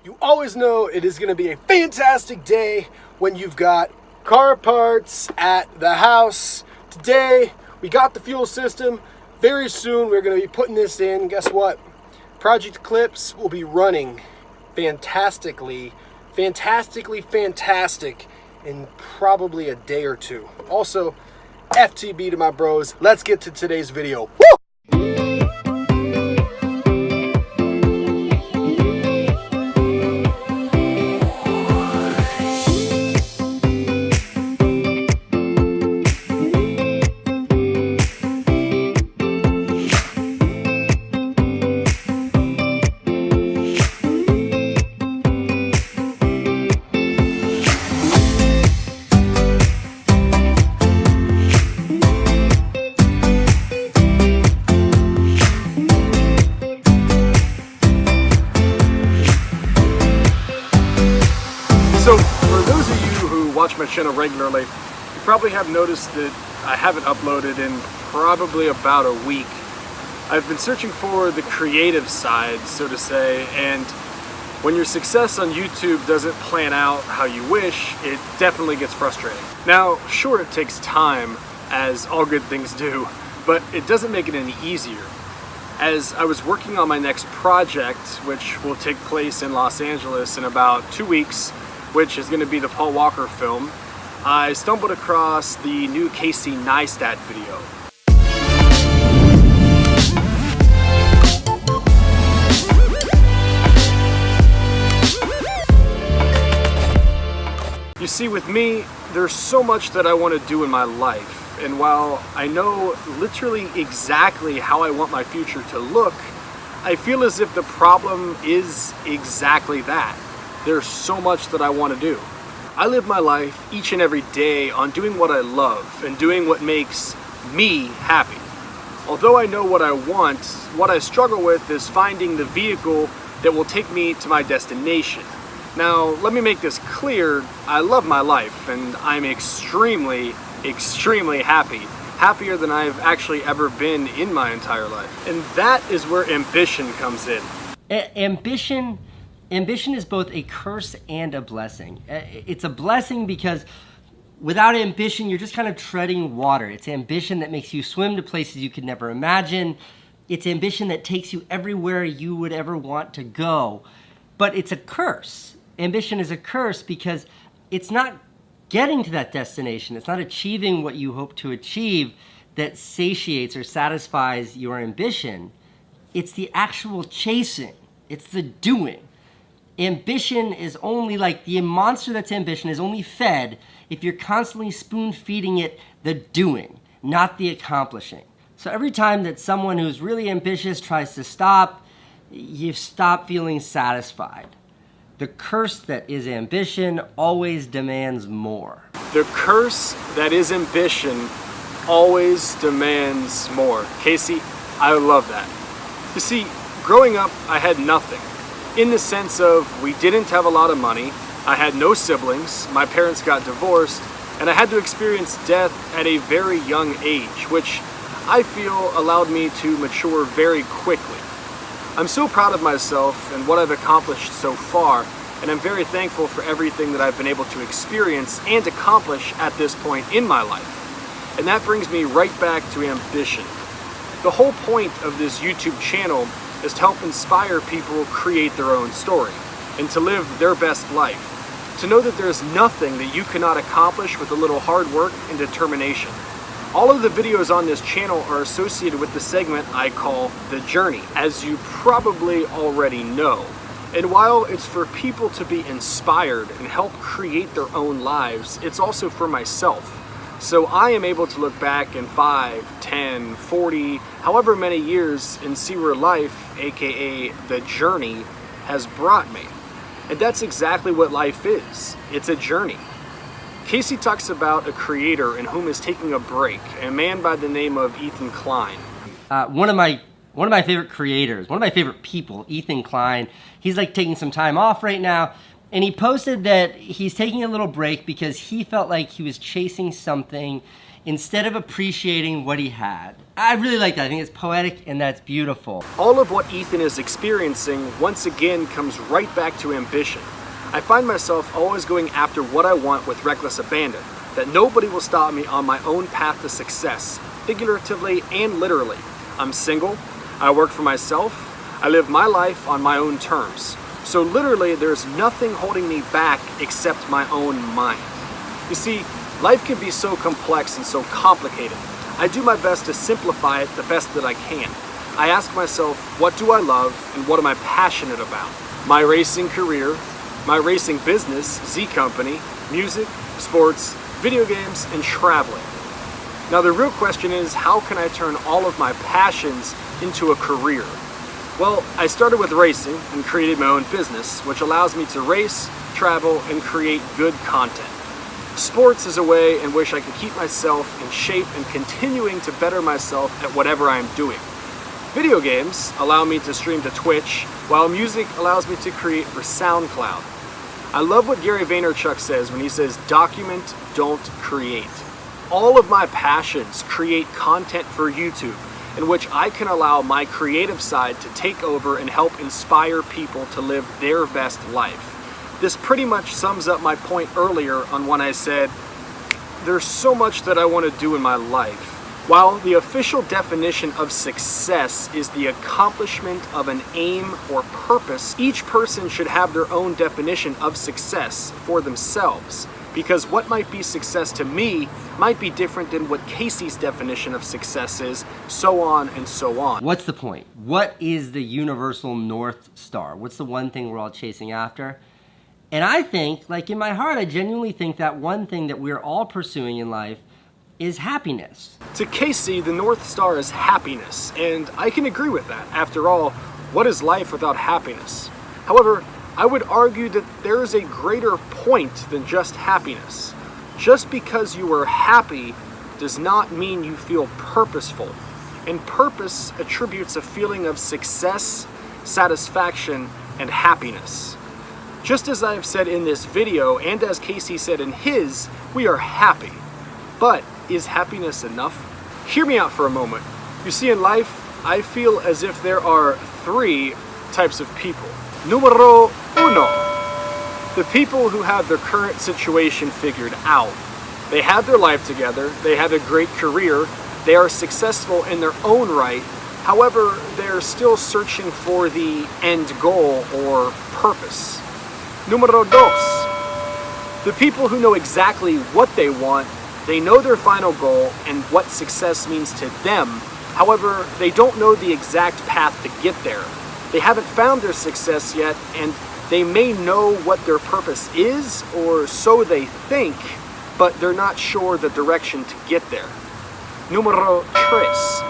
You always know it is going to be a fantastic day when you've got car parts at the house. Today, we got the fuel system. Very soon, we're going to be putting this in. Guess what? Project Eclipse will be running fantastic in probably a day or two. Also, FTB to my bros. Let's get to today's video. Woo! So, for those of you who watch my channel regularly, you probably have noticed that I haven't uploaded in probably about a week. I've been searching for the creative side, so to say, and when your success on YouTube doesn't plan out how you wish, it definitely gets frustrating. Now, sure, it takes time, as all good things do, but it doesn't make it any easier. As I was working on my next project, which will take place in Los Angeles in about 2 weeks, which is going to be the Paul Walker film, I stumbled across the new Casey Neistat video. You see, with me, there's so much that I want to do in my life, and while I know literally exactly how I want my future to look, I feel as if the problem is exactly that. There's so much that I want to do. I live my life each and every day on doing what I love and doing what makes me happy. Although I know what I want, what I struggle with is finding the vehicle that will take me to my destination. Now, let me make this clear. I love my life and I'm extremely happy. Happier than I've actually ever been in my entire life. And that is where ambition comes in. Ambition is both a curse and a blessing. It's a blessing because without ambition, you're just kind of treading water. It's ambition that makes you swim to places you could never imagine. It's ambition that takes you everywhere you would ever want to go. But it's a curse. Ambition is a curse because it's not getting to that destination. It's not achieving what you hope to achieve that satiates or satisfies your ambition. It's the actual chasing. It's the doing. Ambition is only like the monster that's ambition is only fed if you're constantly spoon feeding it the doing, not the accomplishing. So every time that someone who's really ambitious tries to stop, you stop feeling satisfied. The curse that is ambition always demands more. The curse that is ambition always demands more. Casey, I love that. You see, growing up, I had nothing. In the sense of, we didn't have a lot of money, I had no siblings, my parents got divorced, and I had to experience death at a very young age, which I feel allowed me to mature very quickly. I'm so proud of myself and what I've accomplished so far, and I'm very thankful for everything that I've been able to experience and accomplish at this point in my life. And that brings me right back to ambition. The whole point of this YouTube channel is to help inspire people create their own story and to live their best life. To know that there's nothing that you cannot accomplish with a little hard work and determination. All of the videos on this channel are associated with the segment I call The Journey, as you probably already know. And while it's for people to be inspired and help create their own lives, it's also for myself. So I am able to look back in 5, 10, 40, however many years and see where life, aka the journey, has brought me. And that's exactly what life is. It's a journey. Casey talks about a creator in whom is taking a break, a man by the name of Ethan Klein. One of my favorite creators, one of my favorite people, Ethan Klein, he's like taking some time off right now. And he posted that he's taking a little break because he felt like he was chasing something instead of appreciating what he had. I really like that. I think it's poetic and that's beautiful. All of what Ethan is experiencing once again comes right back to ambition. I find myself always going after what I want with reckless abandon, that nobody will stop me on my own path to success, figuratively and literally. I'm single, I work for myself, I live my life on my own terms. So literally there's nothing holding me back except my own mind. You see, life can be so complex and so complicated. I do my best to simplify it the best that I can. I ask myself, what do I love and what am I passionate about? My racing career, my racing business, ZCompany, music, sports, video games, and traveling. Now the real question is, how can I turn all of my passions into a career? Well, I started with racing and created my own business, which allows me to race, travel, and create good content. Sports is a way in which I can keep myself in shape and continuing to better myself at whatever I'm doing. Video games allow me to stream to Twitch, while music allows me to create for SoundCloud. I love what Gary Vaynerchuk says when he says, document, don't create. All of my passions create content for YouTube, in which I can allow my creative side to take over and help inspire people to live their best life. This pretty much sums up my point earlier on when I said, there's so much that I want to do in my life. While the official definition of success is the accomplishment of an aim or purpose, each person should have their own definition of success for themselves. Because what might be success to me might be different than what Casey's definition of success is, so on and so on. What's the point? What is the universal North Star? What's the one thing we're all chasing after? And I think, like in my heart, I genuinely think that one thing that we're all pursuing in life is happiness. To Casey, the North Star is happiness, and I can agree with that. After all, what is life without happiness? However, I would argue that there is a greater point than just happiness. Just because you are happy does not mean you feel purposeful. And purpose attributes a feeling of success, satisfaction, and happiness. Just as I've said in this video, and as Casey said in his, we are happy. But is happiness enough? Hear me out for a moment. You see, in life, I feel as if there are three types of people. Numero uno, the people who have their current situation figured out. They have their life together, they have a great career, they are successful in their own right. However, they're still searching for the end goal or purpose. Numero dos, the people who know exactly what they want, they know their final goal and what success means to them. However, they don't know the exact path to get there. They haven't found their success yet, and they may know what their purpose is, or so they think, but they're not sure the direction to get there. Numero tres,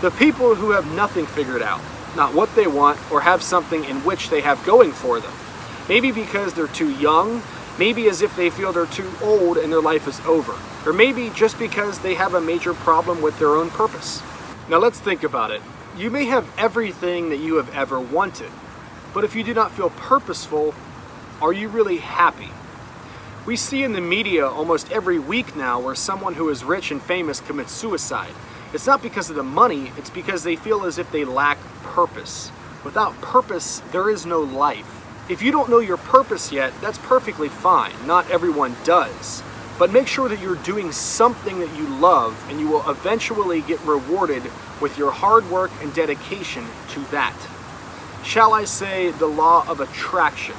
the people who have nothing figured out, not what they want or have something in which they have going for them. Maybe because they're too young, maybe as if they feel they're too old and their life is over, or maybe just because they have a major problem with their own purpose. Now let's think about it. You may have everything that you have ever wanted, but if you do not feel purposeful, are you really happy? We see in the media almost every week now where someone who is rich and famous commits suicide. It's not because of the money, it's because they feel as if they lack purpose. Without purpose, there is no life. If you don't know your purpose yet, that's perfectly fine. Not everyone does. But make sure that you're doing something that you love, and you will eventually get rewarded with your hard work and dedication to that. Shall I say, the law of attraction.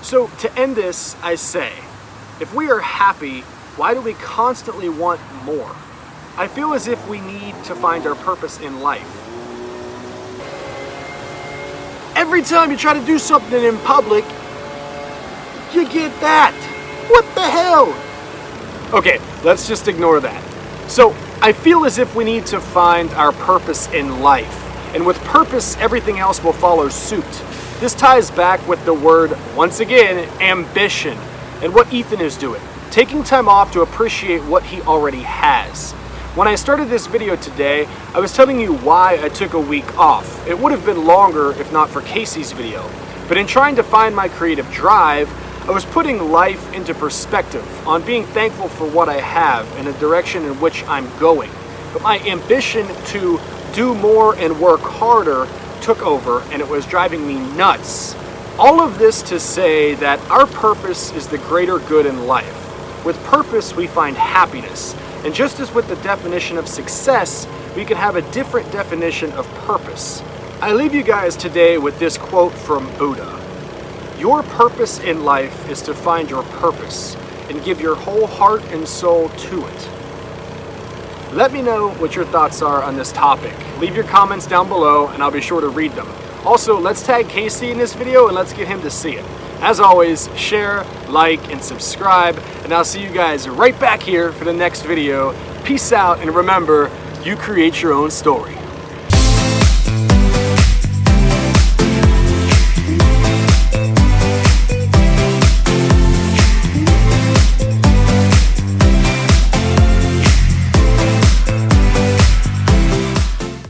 So to end this, I say, if we are happy, why do we constantly want more? I feel as if we need to find our purpose in life. Every time you try to do something in public, you get that. What the hell? Okay, let's just ignore that. So, I feel as if we need to find our purpose in life. And with purpose, everything else will follow suit. This ties back with the word, once again, ambition, and what Ethan is doing. Taking time off to appreciate what he already has. When I started this video today, I was telling you why I took a week off. It would have been longer if not for Casey's video. But in trying to find my creative drive, I was putting life into perspective on being thankful for what I have and the direction in which I'm going. But my ambition to do more and work harder took over, and it was driving me nuts. All of this to say that our purpose is the greater good in life. With purpose, we find happiness. And just as with the definition of success, we can have a different definition of purpose. I leave you guys today with this quote from Buddha. Your purpose in life is to find your purpose and give your whole heart and soul to it. Let me know what your thoughts are on this topic. Leave your comments down below and I'll be sure to read them. Also, let's tag Casey in this video and let's get him to see it. As always, share, like, and subscribe, and I'll see you guys right back here for the next video. Peace out, and remember, you create your own story.